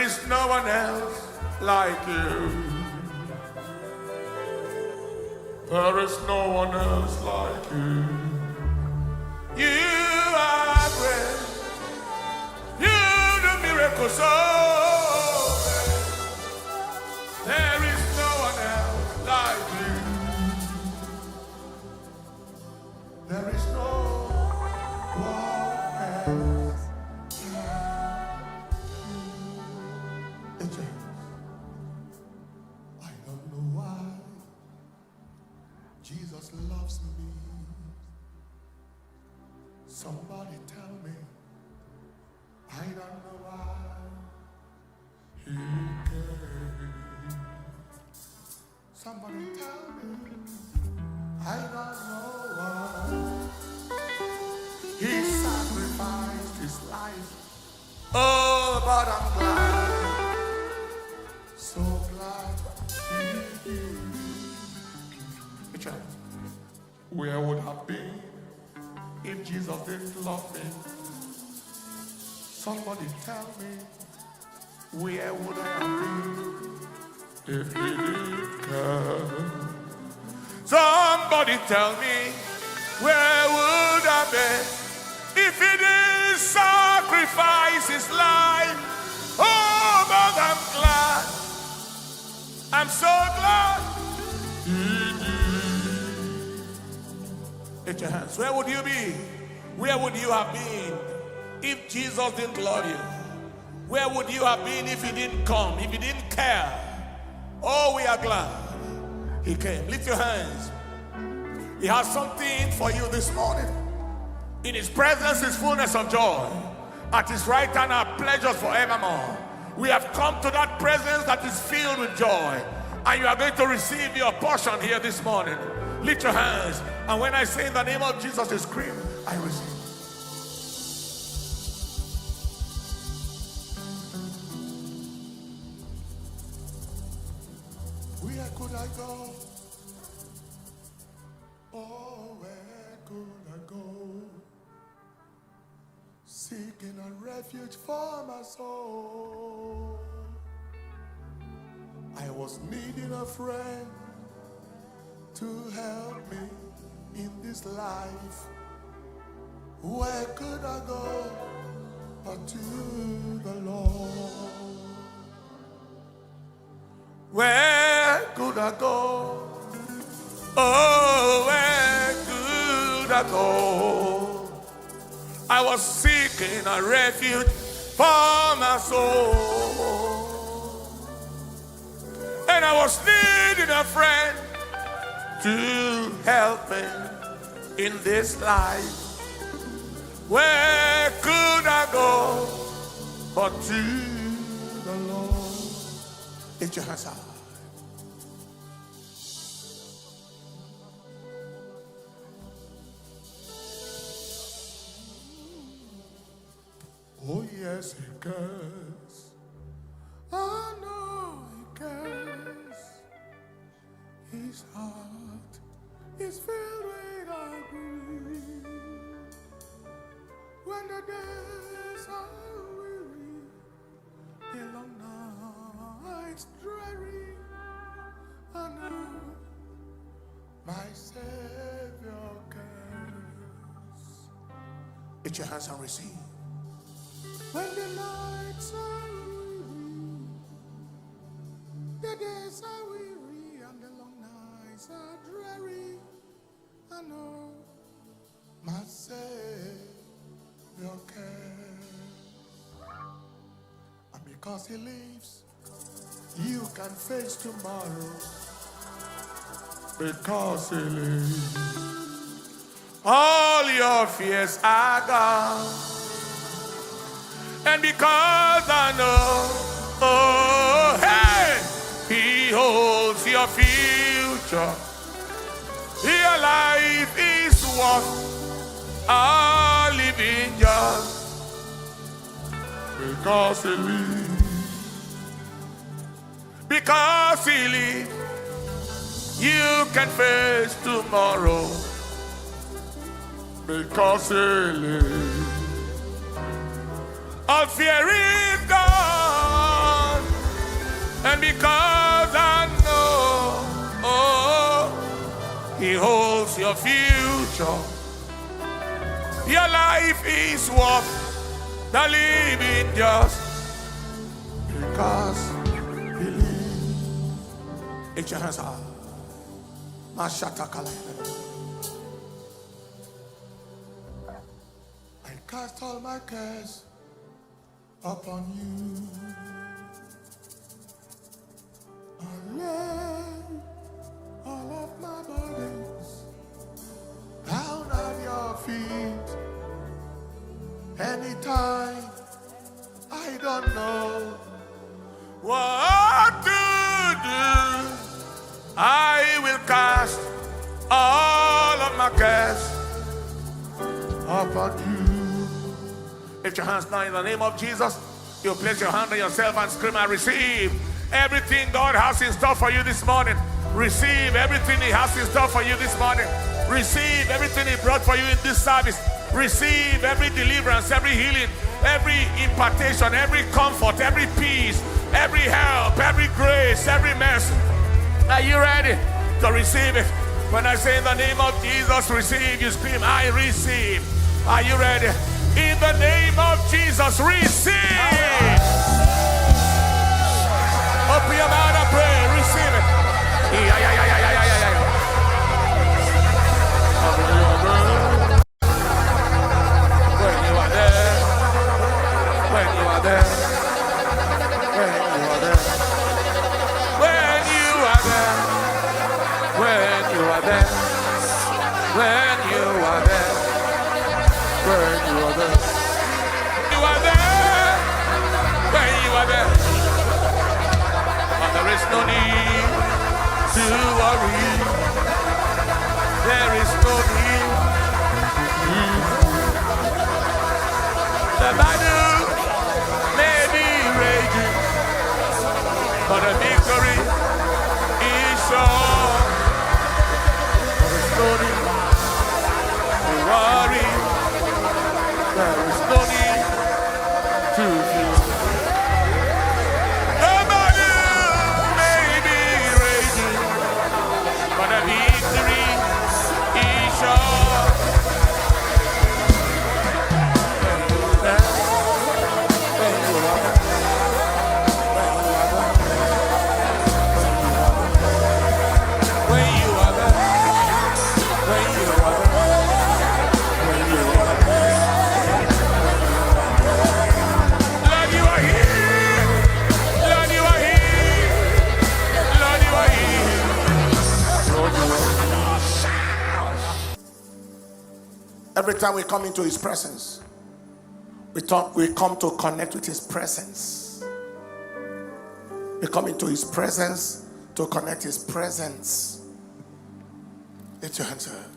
is no one else like you. There is no one else like you. You are great. You do miracles so great. There is no one else like you. There is no one else. I don't know why Jesus loves me. Somebody tell me. I don't know why he came. Somebody tell me. I don't know why he sacrificed his life. Oh, but I'm glad, so glad he did. Where would I have been if Jesus didn't love me? Somebody tell me, where would I have been if he didn't care? Somebody tell me, where would I be if he didn't sacrifice his life? Oh, but I'm glad, I'm so glad he did. Lift your hands. Where would you be? Where would you have been if Jesus didn't love you? Where would you have been if he didn't come, if he didn't care? Oh, we are glad he came. Lift your hands. He has something for you this morning. In his presence is fullness of joy. At his right hand are pleasures forevermore. We have come to that presence that is filled with joy. And you are going to receive your portion here this morning. Lift your hands. And when I say in the name of Jesus, you scream, I receive. Where could I go? Oh, where could I go? Seeking a refuge for my soul. I was needing a friend to help me in this life. Where could I go but to the Lord? Where could I go? Oh, where could I go? I was seeking a refuge for my soul. And I was needing a friend to help me in this life. Where could I go but to the Lord? Lift your hands up. Oh yes, he cares. I know he cares. His heart is filled with grief. When the days are weary, the long nights dreary, I know my Savior cares. Lift your hands and receive. When the nights are weary, the days are weary, and the long nights are dreary, I know my Savior cares. And because he lives, you can face tomorrow. Because he lives, all your fears are gone. And because I know, oh, hey, he holds your future. Your life is worth a living just because he lives. Because he lives, you can face tomorrow. Because he lives, all fear is gone. And because I know, oh, He holds your future. Your life is worth the living just because believe. Lift your hands up. I cast all my cares upon you. I lay all of my burdens down at your feet. Anytime I don't know what to do, I will cast all of my cares upon you. Lift your hands now in the name of Jesus. You place your hand on yourself and scream and receive everything God has in store for you this morning. Receive everything He has in store for you this morning. Receive everything He brought for you in this service. Receive every deliverance, every healing, every impartation, every comfort, every peace, every help, every grace, every mercy. Are you ready to receive it? When I say in the name of Jesus, receive, you scream, I receive. Are you ready? In the name of Jesus, receive. Open your mouth and pray, receive it. When you are there, when you are there, when you are there, when you are there, when you are there, when you are there, when you are there, you are there, when you are there, and there is no need to worry, there is no need. The battle may be raging, but the victory is sure. There is no need to worry. There is no need to fear. The battle may be raging, but the victory is sure. Every time we come into His presence, we come to connect with His presence. We come into His presence to connect His presence. Lift your hands up.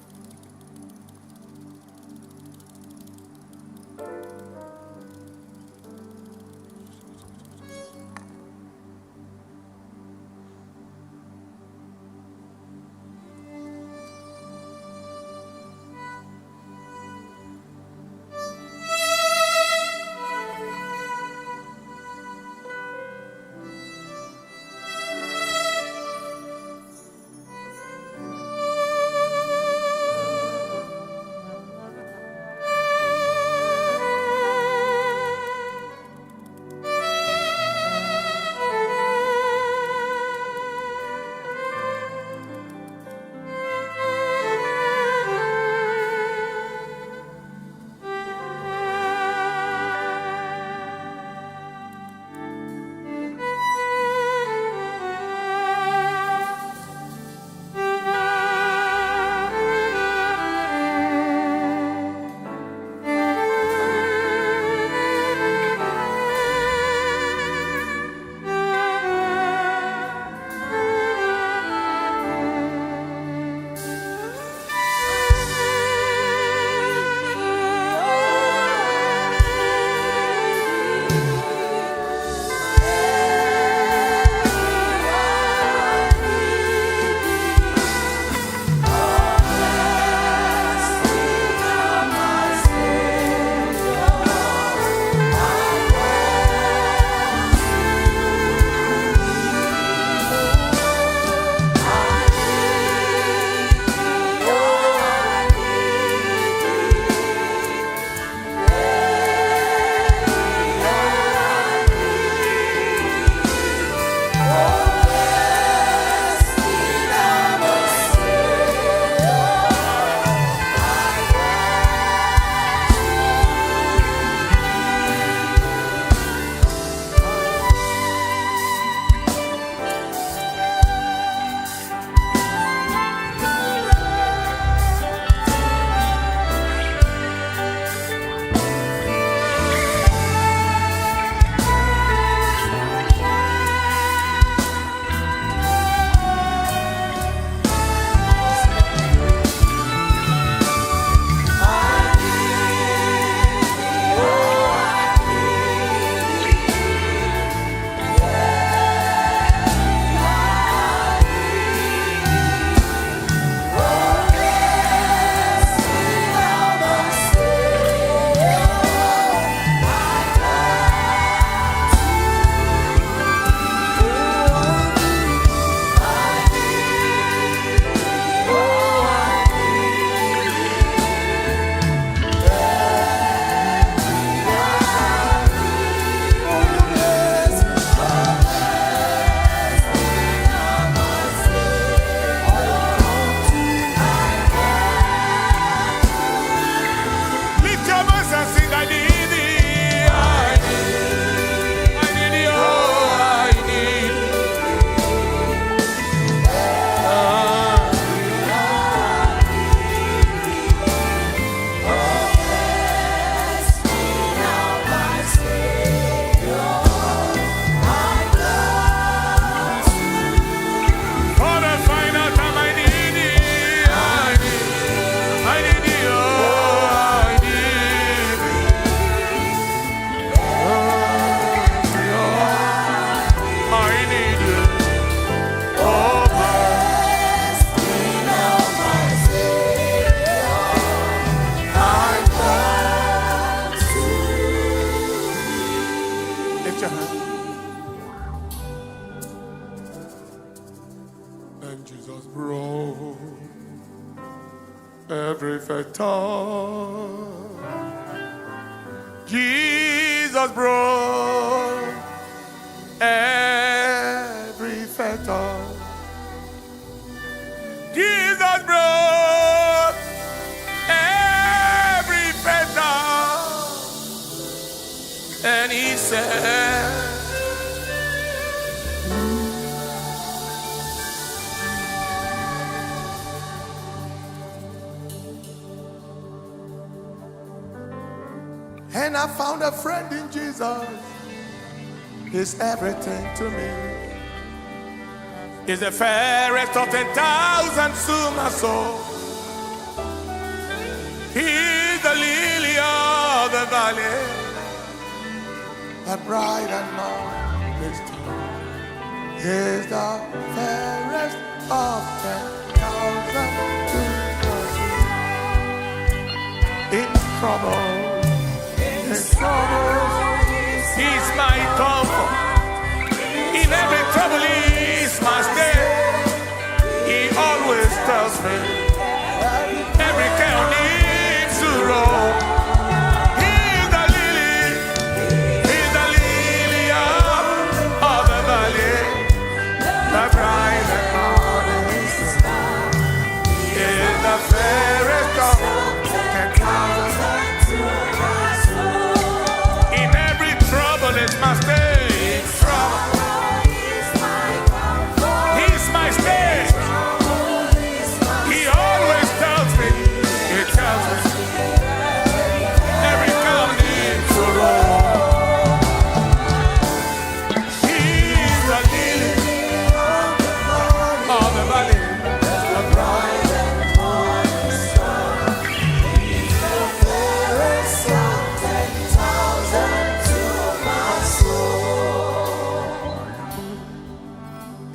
every fetter. Jesus broke every fetter. Jesus broke every fetter. And he said, and I found a friend in Jesus. He's everything to me. He's the fairest of 10,000 to my soul. He's the lily of the valley, the bright and morning star. He's the fairest of 10,000 to my soul. In trouble, he's my comfort. In every trouble, he's my stay. He always tells me every care needs to roll. He's the lily of the valley, the bright and morning star. He's the fairest of 10,000. It's my stay. He's my stay. He always tells me. He tells me every girl needs to roll. He's the lily of the valley, the bright and morning star. He's the fairest of 10,000.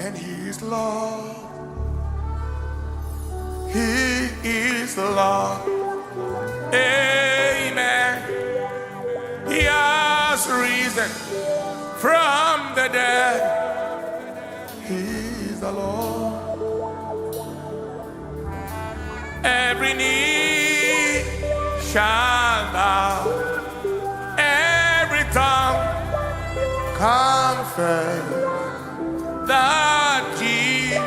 And he is Lord. He is the Lord. Amen. He has risen from the dead. He is the Lord. Every knee shall bow, every tongue confess that Jesus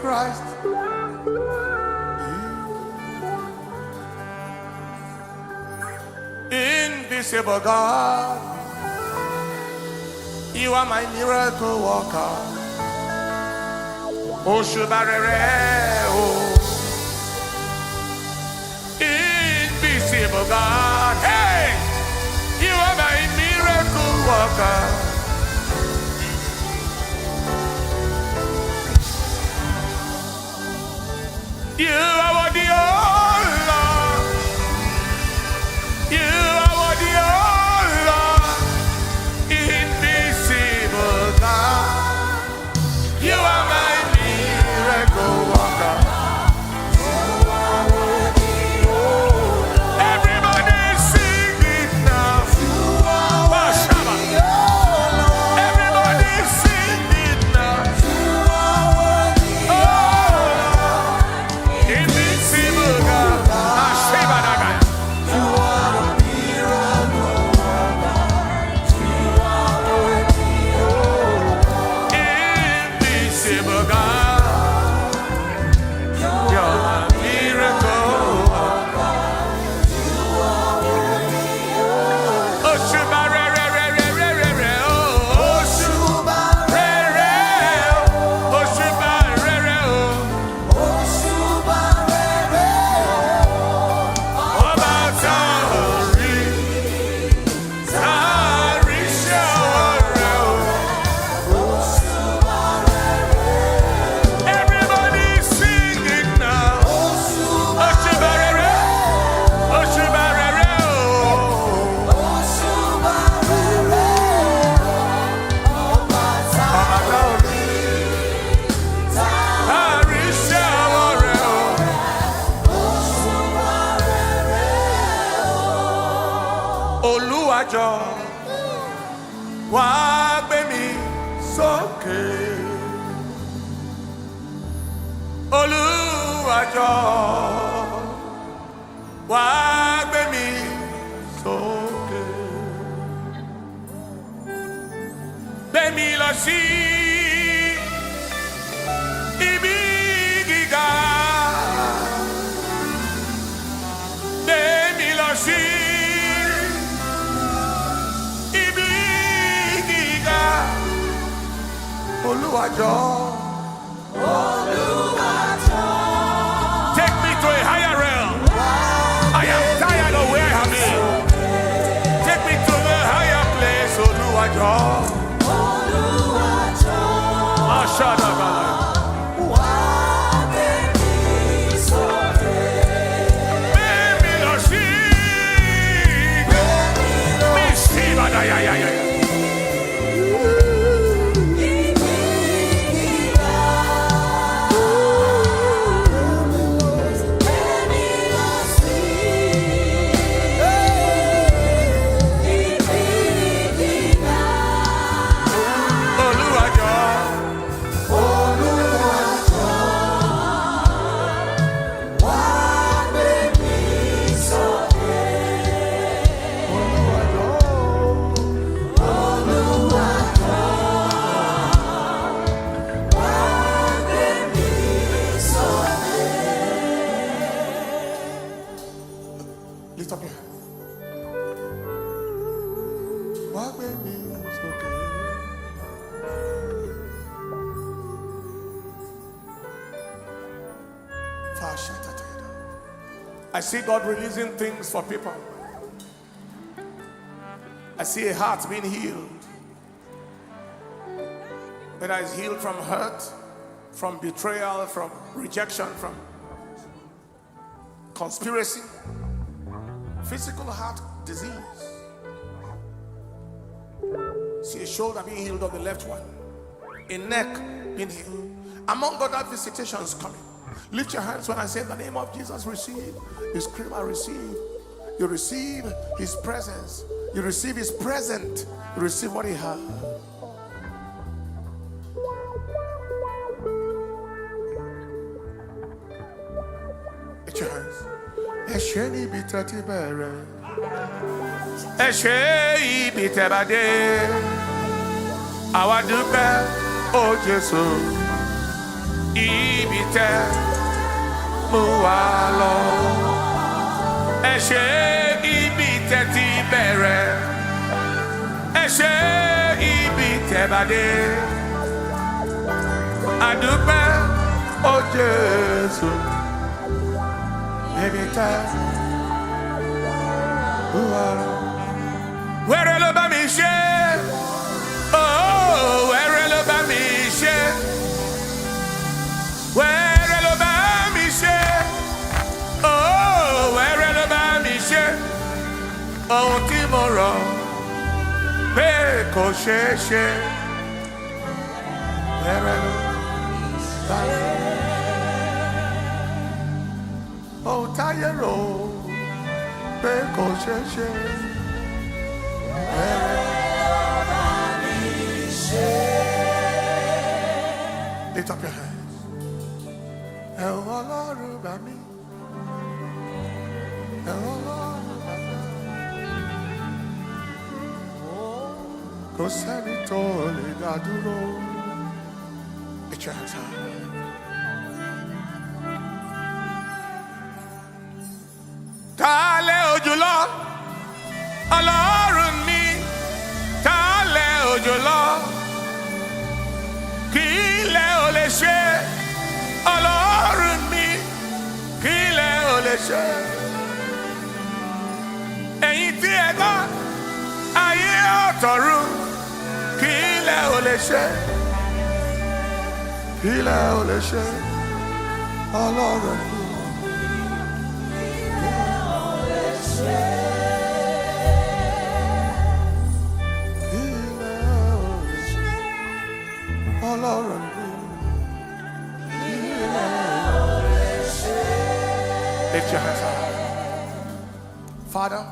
Christ is invisible God. You are my miracle worker. Oh, Shubarere, oh, invisible God. Hey, you are my miracle worker. You are what the oh Lord. You are what the oh Lord. Invisible God. You are my miracle worker. Everybody sing it now. Everybody sing it now. Invisible God. Invisible God. You're a miracle. Oh, Shubarere, oh, Shubarere, oh, Shubarere, oh, Shubarere, oh, Batari, Tari Shore, oh, everybody sing it now. Oh, Shubarere, oh, Shubarere, oh, Tari Shore, oh, Olúwàjọ wá gbé mi sókè. Olúwàjọ, wá gbé mi sókè. Gbé mi lọ sí ibi gíga. Gbé mi lọ sí ibi gíga. Olúwàjọ. Take me to a higher realm. I am tired of where I have been. Take me to the higher place. Olúwàjọ. Lift up your hand. Wá gbé mi sókè. I see God releasing things for people. I see a heart being healed. Whether it's healed from hurt, from betrayal, from rejection, from conspiracy, physical heart disease. See a shoulder being healed of the left one, a neck being healed. Among other visitations coming. Lift your hands when I say the name of Jesus. Receive. You scream, I receive. You receive his presence. You receive his present. You receive what he has. Lift your hands. Esheni bitati bere. Eshei bitebade. Awadupe o Jesu. Ibite muwalo. Eshe ibite ti bere. Eshe ibite bade. Adupe o Jesu. Ibite muwalo. Where lo ba mi she? Oh, where lo ba mi she? Where lo ba mi she? Oh, where lo ba mi she? Oh, timoro, pe ko she she. Where lo ba? Oh, tayero, pe ko she she. Where lo ba mi she? Lift up your hands. Ọlọ́run bá mi, Ọlọ́run bá mi, kò sẹ́ni tó lè dá dúró. It's your time. Ta lẹ òjùlọ, Ọlọ́run mi, ta lẹ òjùlọ, kí lẹ ò lè ṣe. Ọlọ́run mi, kí lẹ ò lè ṣe. Ẹ̀yin tí ẹ dá ayé ọ̀tọ̀run, kí lẹ ò lè ṣe. Kí lẹ ò lè ṣe. Ọlọ́run mi, kí lẹ ò lè ṣe. Kí lẹ ò lè ṣe. Ọlọ́run mi. Lift your hands up. Father,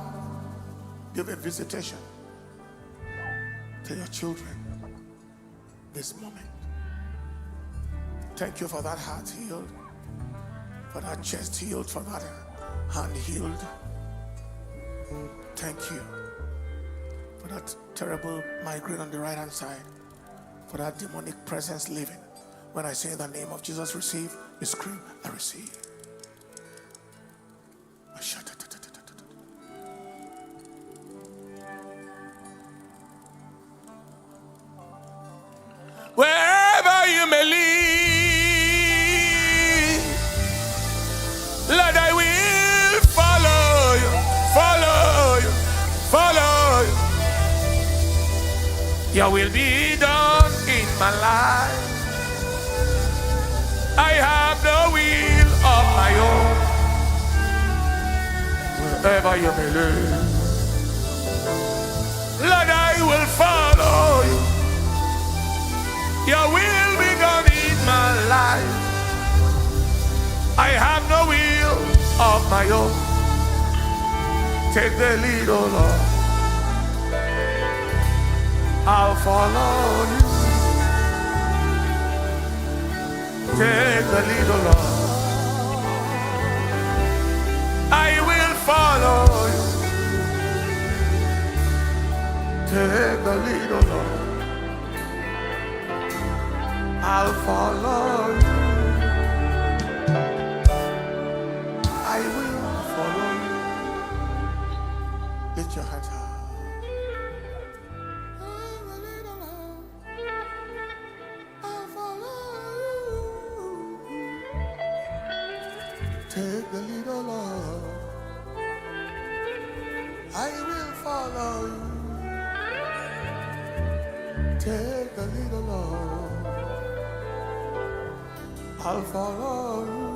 give a visitation to your children this moment. Thank you for that heart healed. For that chest healed, for that hand healed. Thank you. For that terrible migraine on the right hand side. For that demonic presence living. When I say in the name of Jesus, receive, you scream, I receive. Wherever you may lead, Lord, I will follow you, follow you, follow you. Your will be done in my life. I have no will of my own. Wherever you may lead, Lord, I will follow you. Your will be done in my life. I have no will of my own. Take the lead, oh Lord. I'll follow you. Take the lead, oh Lord. I will follow you. Take the lead, oh Lord. I'll follow you. I will follow you. Lift your hands high. I'll follow you. Take the lead, oh Lord. I will follow you. Take the lead, oh Lord. I'll follow you.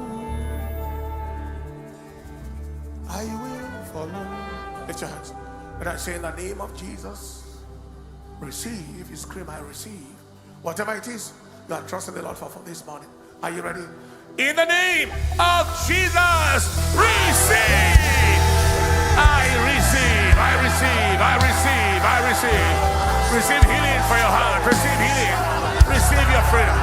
I will follow you. Lift your hands. When I say in the name of Jesus, receive. You scream, I receive. Whatever it is you are trusting the Lord for this morning. Are you ready? In the name of Jesus, receive. I receive. I receive. I receive. I receive. Receive healing for your heart. Receive healing. Receive your freedom.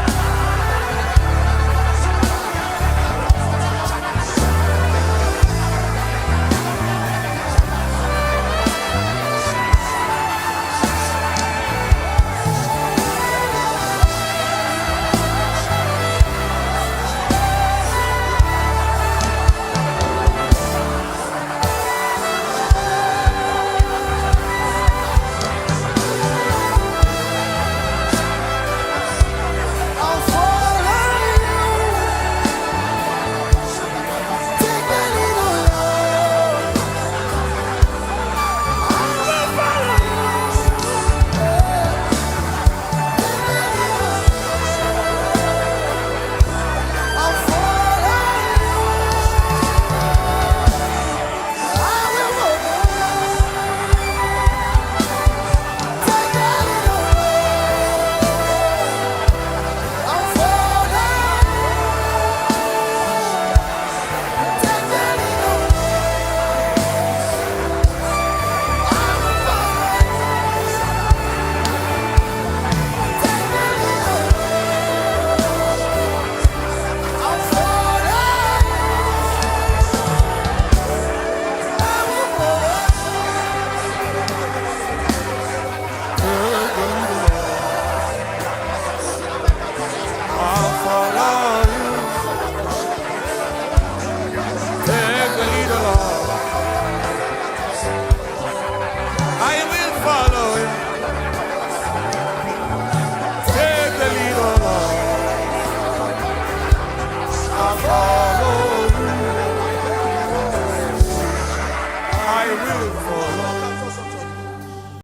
I will follow.